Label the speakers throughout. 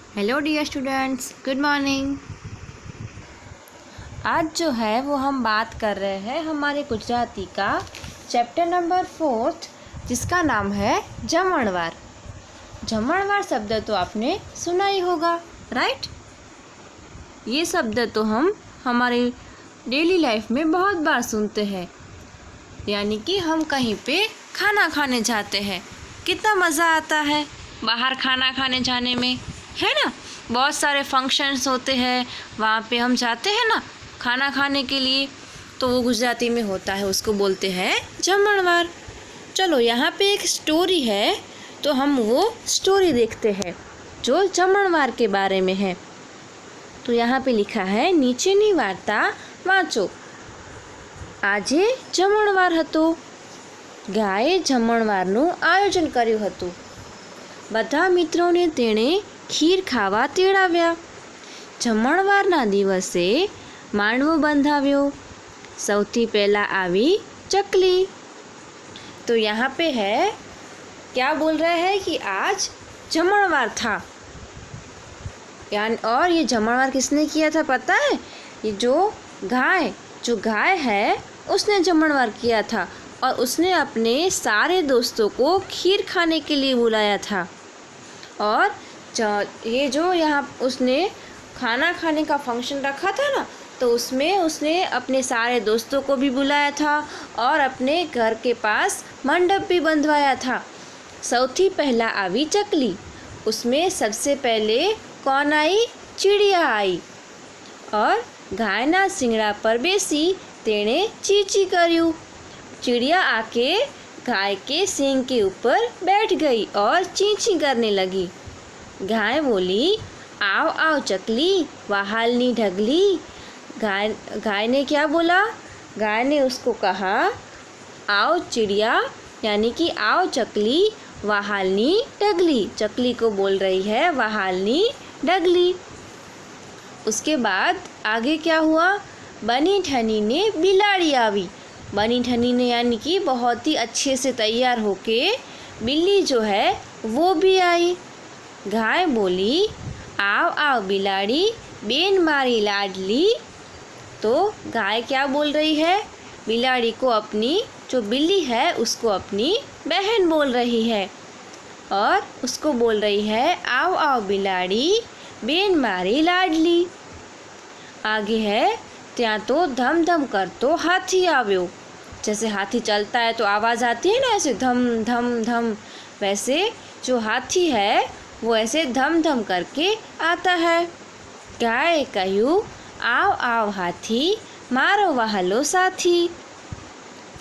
Speaker 1: Hello dear students, good morning. आज जो है वो हम बात कर रहे हैं हमारे गुजराती का चैप्टर नंबर 4 जिसका नाम है जमणवार। जमणवार शब्द तो आपने सुना ही होगा, राइट। ये शब्द तो हम हमारे डेली लाइफ में बहुत बार सुनते हैं, यानी कि हम कहीं पे खाना खाने जाते हैं, कितना मज़ा आता है बाहर खाना खाने जाने में, है ना। बहुत सारे फंक्शंस होते हैं, वहाँ पे हम जाते हैं ना खाना खाने के लिए, तो वो गुजराती में होता है, उसको बोलते हैं जमणवार। चलो यहाँ पे एक स्टोरी है, तो हम वो स्टोरी देखते हैं जो जमणवार के बारे में है। तो यहाँ पे लिखा है, નીચેની વાર્તા વાંચો। આજે જમણવાર હતો। ગાયે જમણવારનું આયોજન કર્યું હતું। બધા મિત્રોને તેણે ખીર ખાવા તેડાવ્યા। જમણવારના દિવસે માંડવો બંધાવ્યો। સૌથી પહેલાં આવી चकली। तो यहाँ पे है, क्या बोल रहा है कि आज जमणवार था, यानी और ये जमणवार किसने किया था पता है? ये जो गाय है उसने जमणवार किया था, और उसने अपने सारे दोस्तों को खीर खाने के लिए बुलाया था। और ये जो यहाँ उसने खाना खाने का फंक्शन रखा था ना, तो उसमें उसने अपने सारे दोस्तों को भी बुलाया था और अपने घर के पास मंडप भी बंधवाया था। सौथी पहला आवी चकली। उसमें सबसे पहले कौन आई? चिड़िया आई, और गायना सींगड़ा पर बेसी तेने चींची कर्યું। चिड़िया आके गाय के सींग के ऊपर बैठ गई और चींची करने लगी। गाय बोली, आओ आओ चकली, वाहालनी ढगली। गाय ने क्या बोला? गाय ने उसको कहा, आओ चिड़िया, यानी कि आओ चकली, वाहालनी ढगली। चकली को बोल रही है वाहालनी ढगली। उसके बाद आगे क्या हुआ? बनी ठनी ने बिलाड़ी आवी। बनी ठनी ने यानी कि बहुत ही अच्छे से तैयार होके बिल्ली जो है वो भी आई। गाय बोली, आओ आओ बिलाड़ी, बेन मारी लाडली। तो गाय क्या बोल रही है? बिलाड़ी को अपनी, जो बिल्ली है उसको अपनी बहन बोल रही है, और उसको बोल रही है, आओ आओ बिलाड़ी, बेन मारी लाडली। आगे है, ત્યાં तो धम धम करतो हाथी આવ્યો। जैसे हाथी चलता है तो आवाज़ आती है ना, ऐसे धम धम धम, वैसे जो हाथी है वो ऐसे धम धम करके आता है। गाय कहूँ, आओ आओ हाथी, मारो वहालो साथी।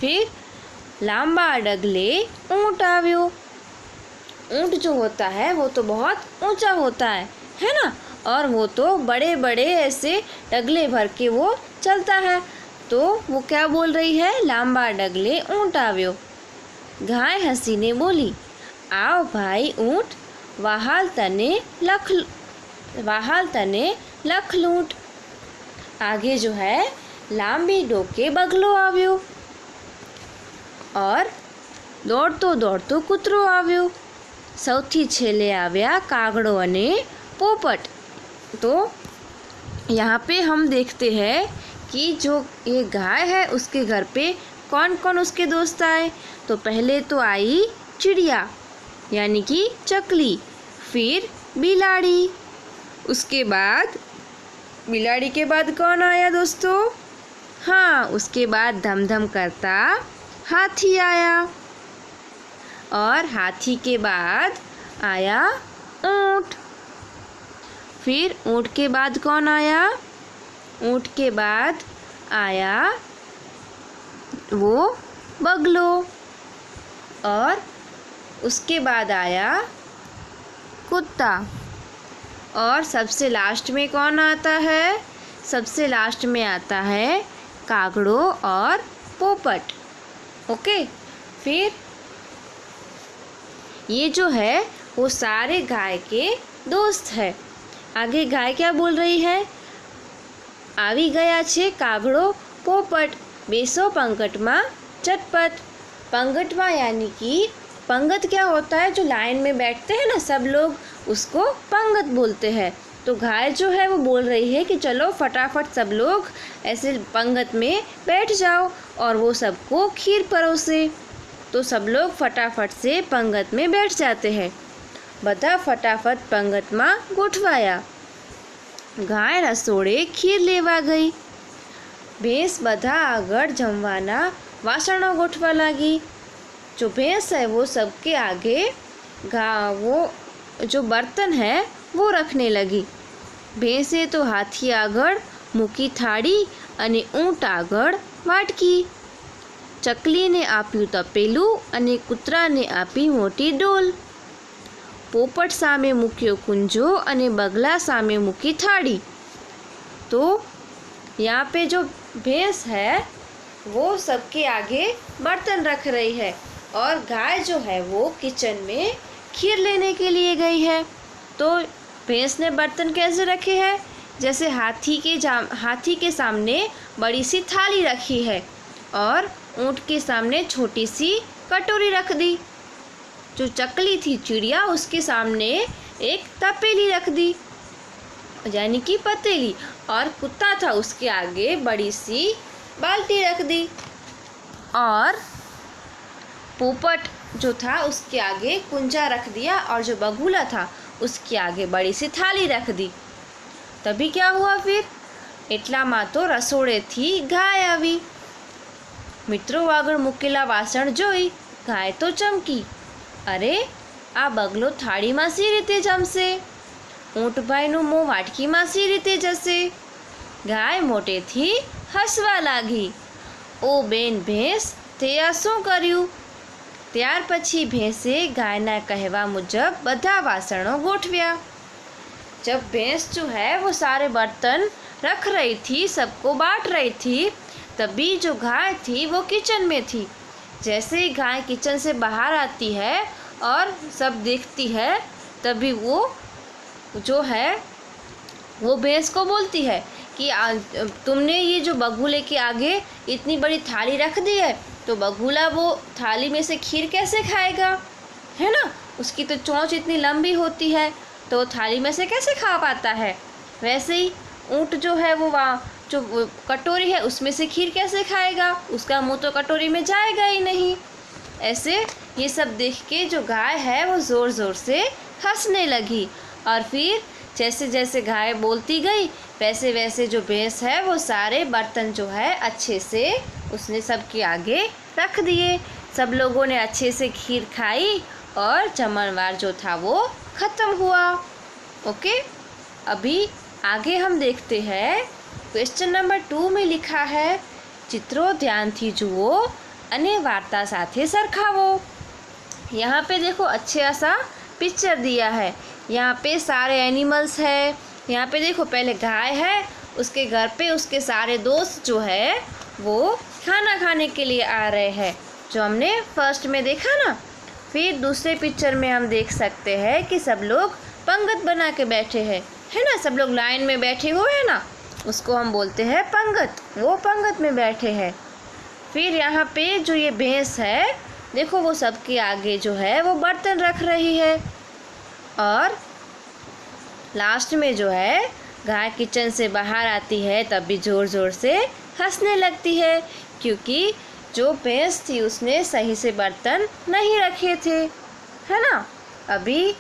Speaker 1: फिर लांबा डगले ऊँट આવ્યો। ऊँट जो होता है वो तो बहुत ऊंचा होता है ना, और वो तो बड़े बड़े ऐसे डगले भर के वो चलता है। तो वो क्या बोल रही है? लांबा डगले ऊँट આવ્યો। गाय हंसीने बोली, आओ भाई ऊँट, वाहाल तने लख लूट। आगे जो है, लांबी डोके बगलो આવ્યો, और दौड़तो दौड़तो कूतरो આવ્યો। સૌથી છેલ્લે આવ્યા કાગડો અને પોપટ। तो यहाँ पे हम देखते हैं कि जो ये गाय है उसके घर पे कौन कौन उसके दोस्त आए। तो पहले तो आई चिड़िया यानी कि चकली, फिर बिलाड़ी, उसके बाद बिलाड़ी के बाद कौन आया दोस्तों? हाँ, उसके बाद धम धम करता हाथी आया, और हाथी के बाद आया ऊँट। फिर ऊँट के बाद कौन आया? ऊँट के बाद आया वो बगलो, और उसके बाद आया कुत्ता, और सबसे लास्ट में कौन आता है? सबसे लास्ट में आता है कागड़ो और पोपट। ओके, फिर ये जो है वो सारे गाय के दोस्त है। आगे गाय क्या बोल रही है? આવી ગયા છે કાગડો પોપટ, બેસો पंगट में चटपट। पंगट में यानी कि पंगत क्या होता है? जो लाइन में बैठते हैं ना सब लोग, उसको पंगत बोलते हैं। तो गाय जो है वो बोल रही है कि चलो फटाफट सब लोग ऐसे पंगत में बैठ जाओ और वो सबको खीर परोसे। तो सब लोग फटाफट से पंगत में बैठ जाते हैं। બધા ફટાફટ પંગતમાં ગોઠવાયા। ગાય રસોડે ખીર લેવા ગઈ। ભેંસ બધા આગળ જમવાના વાસણો ગોઠવા લાગી। जो भैंस है वो सबके आगे वो जो बर्तन है वो रखने लगी। भैंसे तो हाथी આગળ મૂકી થાળી અને ઊંટ આગળ વાટકી। ચકલીને આપ્યું તપેલું અને કૂતરાને આપી મોટી ડોલ। पोपट सामे मूक्यो कुंजो अने बगला सामे मूकी थाड़ी। तो यहाँ पे जो भैंस है वो सबके आगे बर्तन रख रही है और गाय जो है वो किचन में खीर लेने के लिए गई है। तो भैंस ने बर्तन कैसे रखे हैं? जैसे हाथी के सामने बड़ी सी थाली रखी है और ऊँट के सामने छोटी सी कटोरी रख दी। जो चकली थी चिड़िया, उसके सामने एक तपेली रख दी यानी कि पतीली, और कुत्ता था उसके आगे बड़ी सी बाल्टी रख दी, और पोपट जो था उसके आगे कुंजा रख दिया, और जो बगुला था उसके आगे बड़ी सी थाली रख दी। तभी क्या हुआ फिर? એટલામાં તો રસોડેથી ગાય આવી। મિત્રો આગળ મૂકેલા વાસણ જોઈ ગાય તો ચમકી। અરે આ બગલો થાળીમાં સી રીતે જમશે? ઊંટભાઈનું મોં વાટકીમાં સી રીતે જશે? ગાય મોટેથી હસવા લાગી। ओ બેન ભેંસ, તે આ શું કર્યું? ત્યાર પછી ભેંસે ગાયના કહેવા મુજબ બધા વાસણો ગોઠવ્યા। जब भैंस जो है वो सारे बर्तन रख रही थी, सबको बांट रही थी, तभी जो गाय थी वो किचन में थी। जैसे ही गाय किचन से बाहर आती है और सब देखती है, तभी वो जो है वो भैंस को बोलती है कि तुमने ये जो बगुले के आगे इतनी बड़ी थाली रख दी है, तो बगुला वो थाली में से खीर कैसे खाएगा? है ना, उसकी तो चोंच इतनी लंबी होती है, तो थाली में से कैसे खा पाता है? वैसे ही ऊँट जो है वो जो कटोरी है उसमें से खीर कैसे खाएगा? उसका मुंह तो कटोरी में जाएगा ही नहीं। ऐसे ये सब देख के जो गाय है वो ज़ोर ज़ोर से हंसने लगी, और फिर जैसे जैसे गाय बोलती गई वैसे वैसे जो भैंस है वो सारे बर्तन जो है अच्छे से उसने सबके आगे रख दिए। सब लोगों ने अच्छे से खीर खाई और जमणवार जो था वो ख़त्म हुआ। ओके, अभी आगे हम देखते हैं। क्वेश्चन नंबर 2 में लिखा है चित्रों ध्यानथी जुओ अने वार्ता साथे सरखावो। यहाँ पे देखो अच्छे सा पिक्चर दिया है। यहाँ पे सारे एनिमल्स है। यहाँ पे देखो पहले गाय है, उसके घर पे उसके सारे दोस्त जो है वो खाना खाने के लिए आ रहे हैं, जो हमने फर्स्ट में देखा ना। फिर दूसरे पिक्चर में हम देख सकते हैं कि सब लोग पंगत बना के बैठे हैं, है ना, सब लोग लाइन में बैठे हुए हैं ना, उसको हम बोलते हैं पंगत। वो पंगत में बैठे हैं। फिर यहाँ पे जो ये भैंस है देखो वो सबके आगे जो है वो बर्तन रख रही है, और लास्ट में जो है गाय किचन से बाहर आती है तब भी ज़ोर ज़ोर से हंसने लगती है, क्योंकि जो भैंस थी उसने सही से बर्तन नहीं रखे थे, है ना। अभी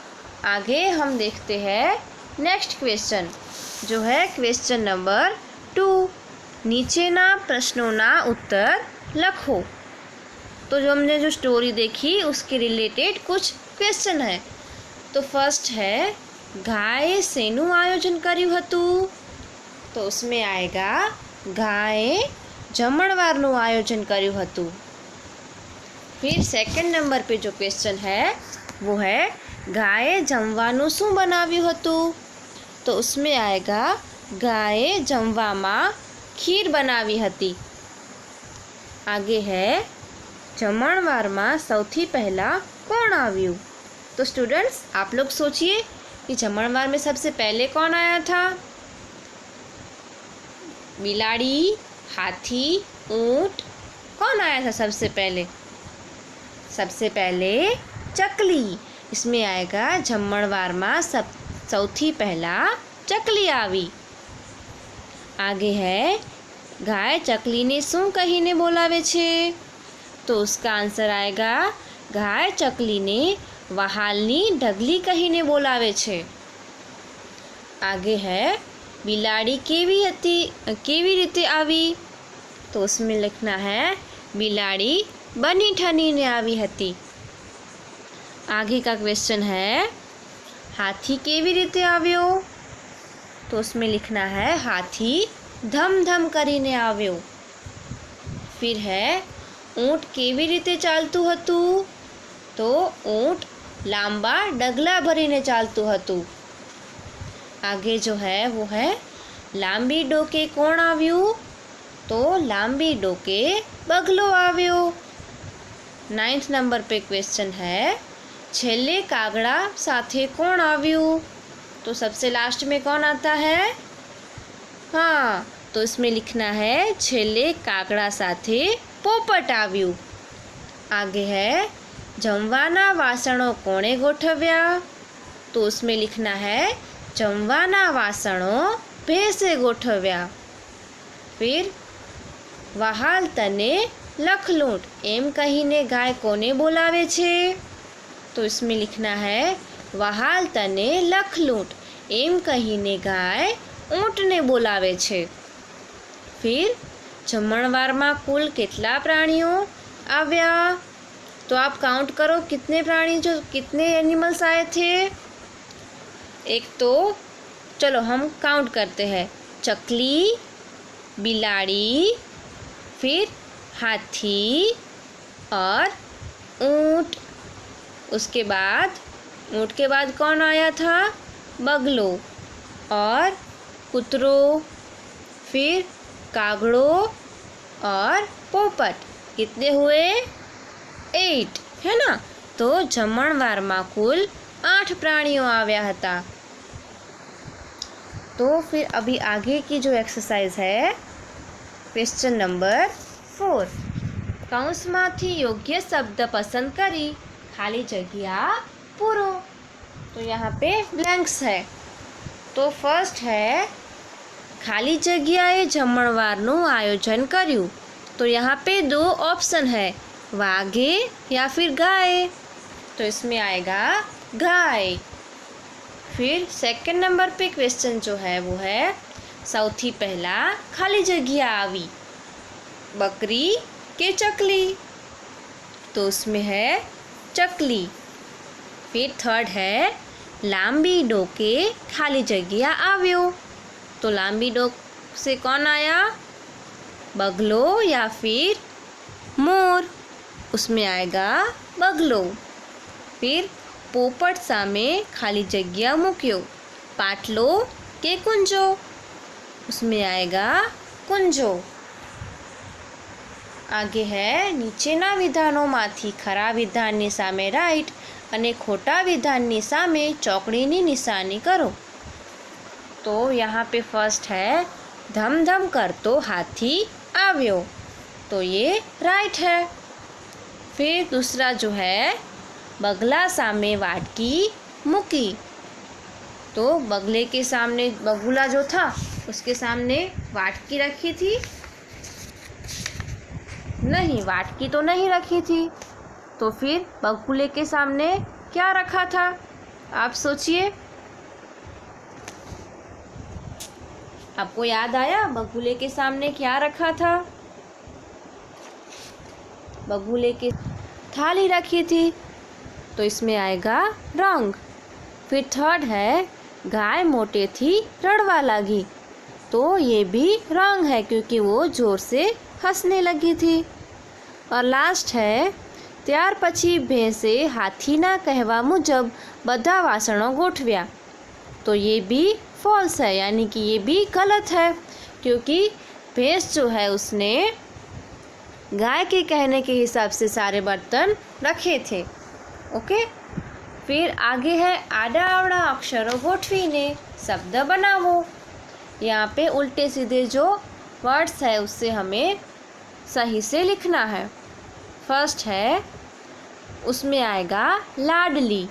Speaker 1: आगे हम देखते हैं नेक्स्ट क्वेश्चन, जो है क्वेश्चन नंबर 2। नीचेना प्रश्नोना उत्तर लखो। तो जो हमने जो स्टोरी देखी उसके रिलेटेड कुछ क्वेश्चन है। तो फर्स्ट है गाय सेनु आयोजन कर्યું હતું? तो उसमें आएगा गाय जमणवारનું आयोजन કર્યું હતું। फिर सेकंड नंबर पे जो क्वेश्चन है वो है गाय जमવાનું શું બનાવ્યું હતું? तो उसमें आएगा गाय जमવામાં खीर बनावी હતી। आगे है जमणवाરમાં સૌથી પહેલા कौन આવ્યું? तो स्टूडेंट्स आप लोग सोचिए कि जमणवार में सबसे पहले कौन आया था? बिलाड़ी, हाथी, ऊँट, कौन आया था सबसे पहले? सबसे पहले चकली। इसमें आएगा जमणवार में सौथी पहला चकली आवी। आगे है गाय चकली ने शू कहीने बोलावे छे, तो उसका आंसर आएगा गाय चकली ने वहालनी ढगली कहीने बोलावे छे। आगे है बिलाड़ी केवी रीते आवी, तो उसमें लिखना है बिलाड़ी बनी ठनी ने आवी हती। आगे का क्वेश्चन है हाथी केवी रीते आव्यो, तो उसमें लिखना है हाथी धम धम करीने आव्यो। फिर है ऊँट केवी रीते चालतू हतु, तो ऊँट लांबा डगला भरीने चालतू हतु। आगे जो है वो है लांबी डोके कोण आव्यू, तो लांबी डोके बगलो आव्यो। 9th नंबर पे क्वेश्चन है छेल्ले कागड़ा साथे कोण आव्यू, तो सबसे लास्ट में कौन आता है? हाँ, तो इसमें लिखना है छेल्ले कागड़ा साथे पोपट आव्यू। आगे है जमवाना वासणों कोणे गोठव्या, तो उसमें लिखना है जमवाना वासणों भैंसे गोठव्या। फिर वहाल तने लखलूट एम कहीने गाय कोने बोलावे छे, तो इसमें लिखना है वहाल तने लखलूट एम कहीने गाय ऊँट ने बोलावे छे। फिर जमणवार में कुल कितला प्राणियों आव्या, तो आप काउंट करो कितने एनिमल्स आए थे। एक तो चलो हम काउंट करते हैं, चकली, बिलाड़ी, फिर हाथी और ऊँट। उसके बाद ऊँट के बाद कौन आया था? बगलो और कुतरो, फिर कागड़ो और पोपट। कितने हुए? 8, है ना। तो जमणवार में कुल 8 प्राणियों आव्या हता। तो फिर अभी आगे की जो एक्सरसाइज है क्वेश्चन नंबर 4, कौंसमांथी योग्य शब्द पसंद करी खाली जगह पूरो। तो यहाँ पे ब्लैंक्स है। तो फर्स्ट है खाली जग्याए जमणवारનું आयोजन कर्યું, तो यहाँ पे 2 ऑप्शन है, वाघे या फिर गाय, तो इसमें आएगा गाय। फिर सेकंड नंबर पे क्वेश्चन जो है वो है सौथी पहला खाली जग्या आवी, बकरी के चकली, तो उसमें है चकली। फिर थर्ड है लांबी डोके खाली जग्या आव्यो, तो लांबी डोक से कौन आया? बगलो या फिर मोर, उसमें आएगा बगलो। फिर पोपट सामे खाली जग्या मूक्यो, पाटलो के कुंजो, उसमें आएगा कुंजो। आगे है नीचेना विधानोमांथी खरा विधाननी सामे राइट अने खोटा विधाननी सामे चौकड़ीनी निशानी करो। तो यहाँ पे फर्स्ट है धम धम करतो हाथी आव्यो, तो ये राइट है। फिर दूसरा जो है बगला सामे वाटकी मुकी, तो बगले के सामने बगुला जो था उसके सामने वाटकी रखी थी? नहीं, वाटकी तो नहीं रखी थी। तो फिर बगुले के सामने क्या रखा था? आप सोचिए, आपको याद आया बगुले के सामने क्या रखा था? बगुले के थाली रखी थी, तो इसमें आएगा रंग। फिर थर्ड है गाय मोटे थी रड़वा लगी, तो ये भी रंग है क्योंकि वो ज़ोर से हंसने लगी थी। और लास्ट है ત્યાર પછી ભેંસે હાથીના કહેવા મુજબ બધા વાસણો ગોઠવ્યા, तो ये भी फॉल्स है, यानी कि ये भी गलत है क्योंकि भैंस जो है उसने गाय के कहने के हिसाब से सारे बर्तन रखे थे। ओके। फिर आगे है आड़ा आवड़ा अक्षरों गोठवीने शब्द बनावो। यहाँ पे उल्टे सीधे जो वर्ड्स है उससे हमें सही से लिखना है। फर्स्ट है उसमें आएगा लाडली।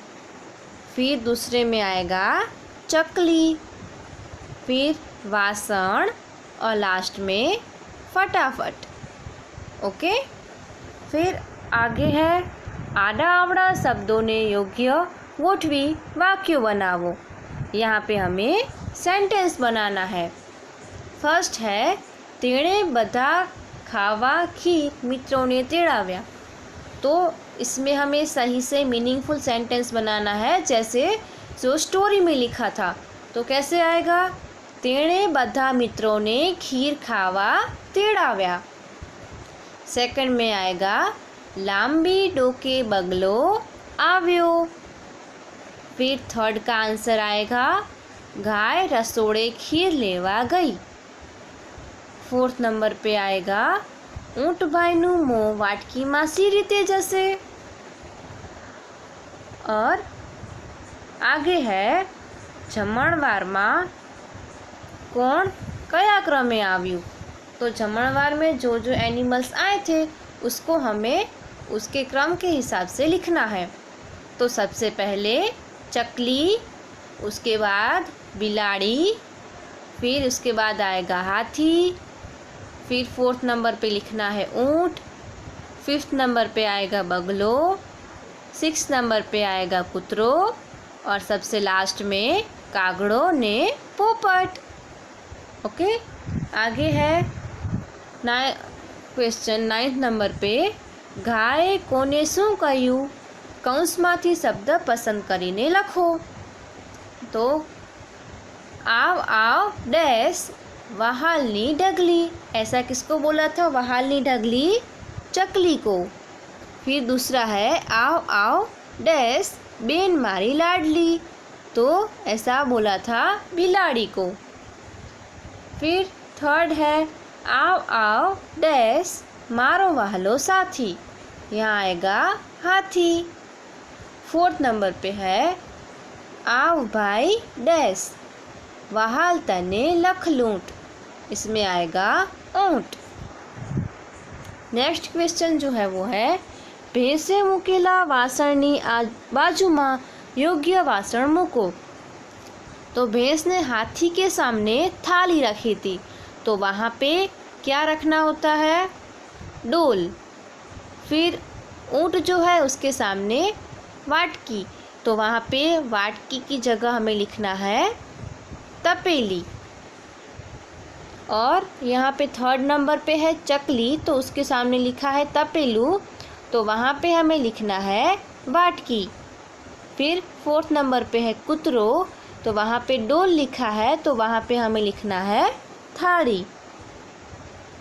Speaker 1: फिर दूसरे में आएगा चकली, फिर वासण और लास्ट में फटाफट। ओके, फिर आगे है आड़ा आवड़ा शब्दों ने योग्य गोठवी वाक्य बनावो। यहाँ पे हमें सेंटेंस बनाना है। फर्स्ट है तेणे बधा खावा खीर मित्रों ने तेड़ाव्या। तो इसमें हमें सही से मीनिंगफुल सेंटेंस बनाना है, जैसे जो स्टोरी में लिखा था। तो कैसे आएगा? तेणे बधा मित्रों ने खीर खावा तेड़ाव्या। सेकंड में आएगा लांबी डोके बगलो आव्यो। फिर थर्ड का आंसर आएगा गाय रसोड़े खीर लेवा गई। फोर्थ नंबर पे आएगा ऊँट भाईनु मों वाटकी मासी रीते जैसे। और आगे है जमणवार में कौन कया क्रमे आव्यू। तो जमणवार में जो जो एनिमल्स आए थे उसको हमें उसके क्रम के हिसाब से लिखना है। तो सबसे पहले चकली, उसके बाद बिलाड़ी, फिर उसके बाद आएगा हाथी, फिर फोर्थ नंबर पे लिखना है ऊँट, फिफ्थ नंबर पे आएगा बगलो, सिक्स नंबर पे आएगा कुतरो और सबसे लास्ट में कागड़ो ने पोपट। ओके, आगे है क्वेश्चन 9th नंबर पे गाय कोने शू कह्यु कौंसमांथी शब्द पसंद करीने लखो। तो आव आव डैश वहालनी ढगली, ऐसा किसको बोला था? वहालनी ढगली चकली को। फिर दूसरा है आव आव डैश बेन मारी लाडली, तो ऐसा बोला था बिलाड़ी को। फिर थर्ड है आव आव डैश मारो वहलो साथी, यहाँ आएगा हाथी। फोर्थ नंबर पे है आव भाई डैश वहाल तने लखलूट, इसमें आएगा ऊँट। नेक्स्ट क्वेश्चन जो है वो है भैंसे मूकेला वासणनी बाजू में योग्य वासण मूको। तो भैंस ने हाथी के सामने थाली रखी थी, तो वहाँ पे क्या रखना होता है? डोल। फिर ऊँट जो है उसके सामने वाटकी, तो वहाँ पे वाटकी की जगह हमें लिखना है तपेली। और यहाँ पे थर्ड नंबर पे है चकली, तो उसके सामने लिखा है तपेलू, तो वहाँ पे हमें लिखना है वाटकी। फिर फोर्थ नंबर पे है कुतरो, तो वहाँ पे डोल लिखा है, तो वहाँ पे हमें लिखना है थाड़ी।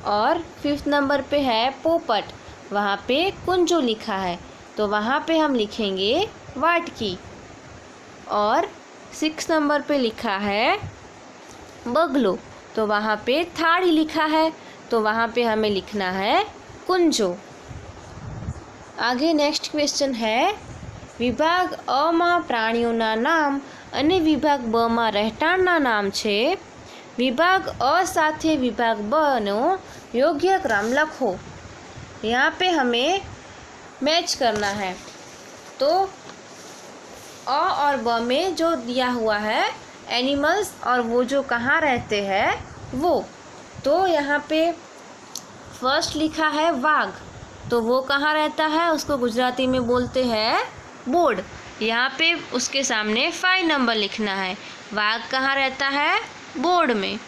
Speaker 1: और फिफ्थ नंबर पे है पोपट, वहाँ पे कुंजो लिखा है, तो वहाँ पे हम लिखेंगे वाटकी। और सिक्स नंबर पे लिखा है बगलो, तो वहाँ पे थाड़ी लिखा है, तो वहाँ पे हमें लिखना है कुंजो। आगे नेक्स्ट क्वेश्चन है विभाग अ में प्राणीओना नाम अने विभाग ब में રહેઠાણના नाम छे। विभाग अ साथे विभाग ब नो योग्य क्रम लखो। यहाँ पे हमें मैच करना है। तो अ और ब में जो दिया हुआ है एनिमल्स और वो जो कहाँ रहते हैं वो, तो यहाँ पे फर्स्ट लिखा है वाघ, तो वो कहाँ रहता है उसको गुजराती में बोलते हैं बोर्ड। यहाँ पे उसके सामने 5 नंबर लिखना है। वाघ कहाँ रहता है? बोर्ड में।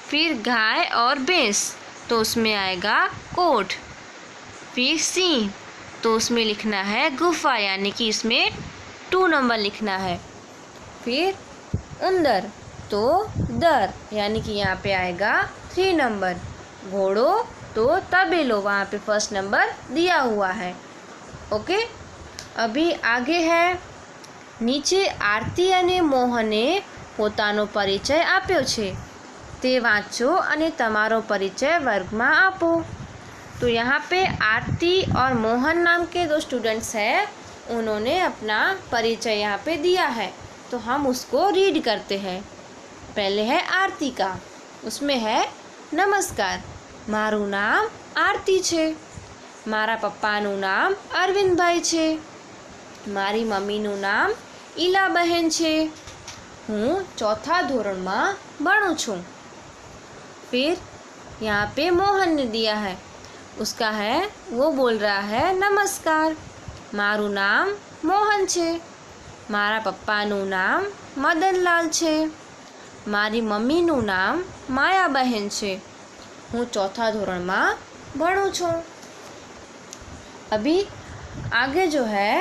Speaker 1: फिर गाय और भैंस, तो उसमें आएगा कोट। फिर सिंह, तो उसमें लिखना है गुफा, यानी कि इसमें 2 नंबर लिखना है। फिर उंदर, तो दर, यानी कि यहाँ पे आएगा 3 नंबर। घोड़ो, तो तबेलो, वहाँ पे फर्स्ट नंबर दिया हुआ है। ओके, अभी आगे है नीचे आरती अने मोहने पोतानो परिचय आप्यो छे, ते वाँचो अने तमारो परिचय वर्ग में आपो। तो यहाँ पे आरती और मोहन नाम के 2 स्टूडेंट्स हैं, उन्होंने अपना परिचय यहाँ पे दिया है, तो हम उसको रीड करते हैं। पहले है आरती का, उसमें है नमस्कार, मारू नाम आरती छे, मारा पप्पानु नाम अरविंद भाई छे, મારી મમ્મીનું નામ ઈલાબહેન છે। હું चौथा ધોરણમાં ભણું છું। फिर यहाँ पे मोहन ने दिया है, उसका है, वो बोल रहा है नमस्कार। मारू नाम मोहन छे। मारा पप्पाનું नाम मदनलाल छे। मारी मम्मीનું नाम मायाबહેન छे। હું चौथा ધોરણમાં ભણું છું। अभी आगे जो है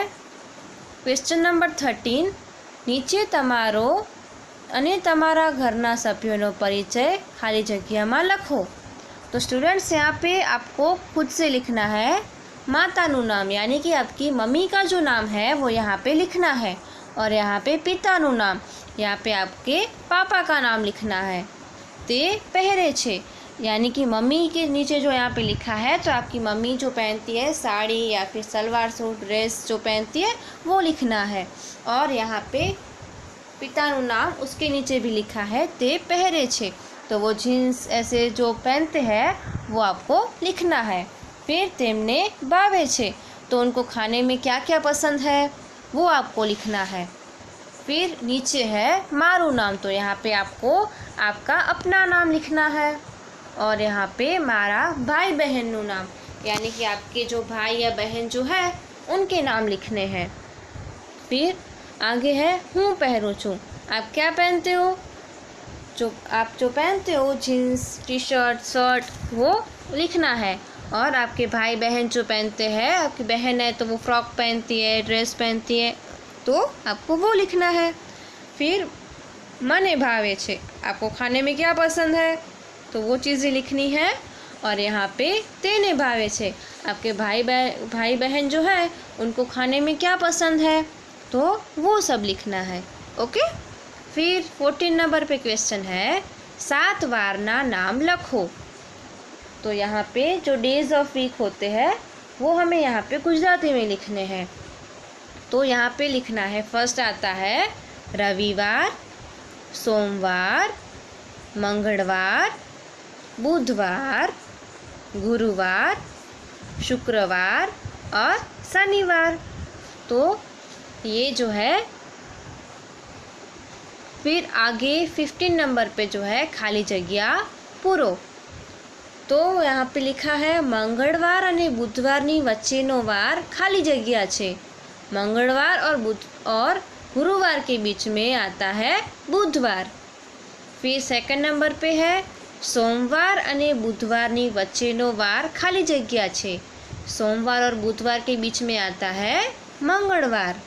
Speaker 1: क्वेश्चन नंबर 13, नीचे तमारो अने तमारा घरना सभ्यों परिचय खाली जगह लखो। तो स्टूडेंट्स यहाँ पे आपको खुद से लिखना है मातानु नाम, यानी कि आपकी मम्मी का जो नाम है वो यहाँ पे लिखना है, और यहाँ पे पितानु नाम, यहाँ पे आपके पापा का नाम लिखना है। ते पहरे छे, यानी कि मम्मी के नीचे जो यहाँ पे लिखा है तो आपकी मम्मी जो पहनती है साड़ी या फिर सलवार सूट ड्रेस जो पहनती है वो लिखना है, और यहाँ पे पितानु नाम उसके नीचे भी लिखा है ते पहरे छे, तो वो जीन्स ऐसे जो पहनते हैं वो आपको लिखना है। फिर तेमने भावे छे, तो उनको खाने में क्या क्या पसंद है वो आपको लिखना है। फिर नीचे है मारू नाम, तो यहाँ पे आपको आपका अपना नाम लिखना है, और यहाँ पे मारा भाई बहननु नाम, यानी कि आपके जो भाई या बहन जो है उनके नाम लिखने हैं। फिर आगे है हूँ पहरू छूँ, आप क्या पहनते हो, जो पहनते हो जीन्स टी शर्ट शर्ट वो लिखना है, और आपके भाई बहन जो पहनते हैं, आपकी बहन है तो वो फ्रॉक पहनती है ड्रेस पहनती है तो आपको वो लिखना है। फिर मने भावे छे, आपको खाने में क्या पसंद है तो वो चीज़ें लिखनी है, और यहाँ पे तेने भावे छे, आपके भाई बहन जो है उनको खाने में क्या पसंद है तो वो सब लिखना है। ओके। फिर 14 नंबर पे क्वेश्चन है 7 वारना नाम लखो। तो यहाँ पे जो डेज ऑफ वीक होते हैं वो हमें यहाँ पे गुजराती में लिखने हैं। तो यहाँ पे लिखना है, फर्स्ट आता है रविवार, सोमवार, मंगलवार, बुधवार, गुरुवार, शुक्रवार और शनिवार। तो ये जो है, फिर आगे 15 नंबर पे जो है खाली जगह पूरो। तो यहाँ पे लिखा है मंगलवार और बुधवारनी वच्चेनो वार खाली जगह छे। मंगलवार और गुरुवार के बीच में आता है बुधवार। फिर सेकंड नंबर पे है सोमवार और बुधवारनी वच्चेनो वार खाली जगह छे। सोमवार और बुधवार के बीच में आता है मंगलवार।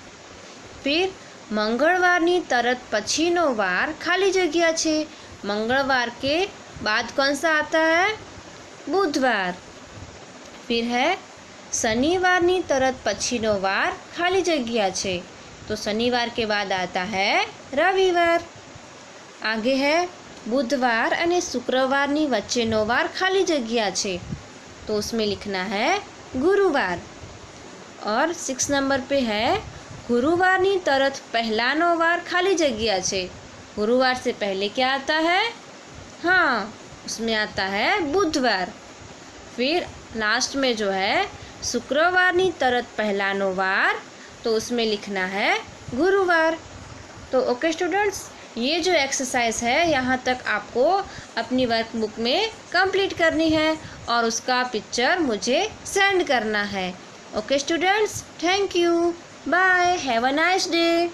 Speaker 1: फिर मंगलवारनी तरत पछीनो वार खाली जगह छे। मंगलवार के बाद कौन सा आता है, बुधवार। फिर है शनिवारनी तरत पछीनो वार खाली जगह छे, तो शनिवार के बाद आता है रविवार। आगे है बुधवार और शुक्रवारनी वच्चेनो वार खाली जगह छे, तो उसमें लिखना है गुरुवार। और 6 नंबर पे है गुरुवारनी तरत पहलानो वार खाली जगह छे। गुरुवार से पहले क्या आता है, हाँ उसमें आता है बुधवार। फिर लास्ट में जो है शुक्रवारनी तरत पहलानो वार, तो उसमें लिखना है गुरुवार। तो ओके स्टूडेंट्स, ये जो एक्सरसाइज है यहाँ तक आपको अपनी वर्कबुक में कंप्लीट करनी है, और उसका पिक्चर मुझे सेंड करना है। Okay students, thank you, bye, have a nice day.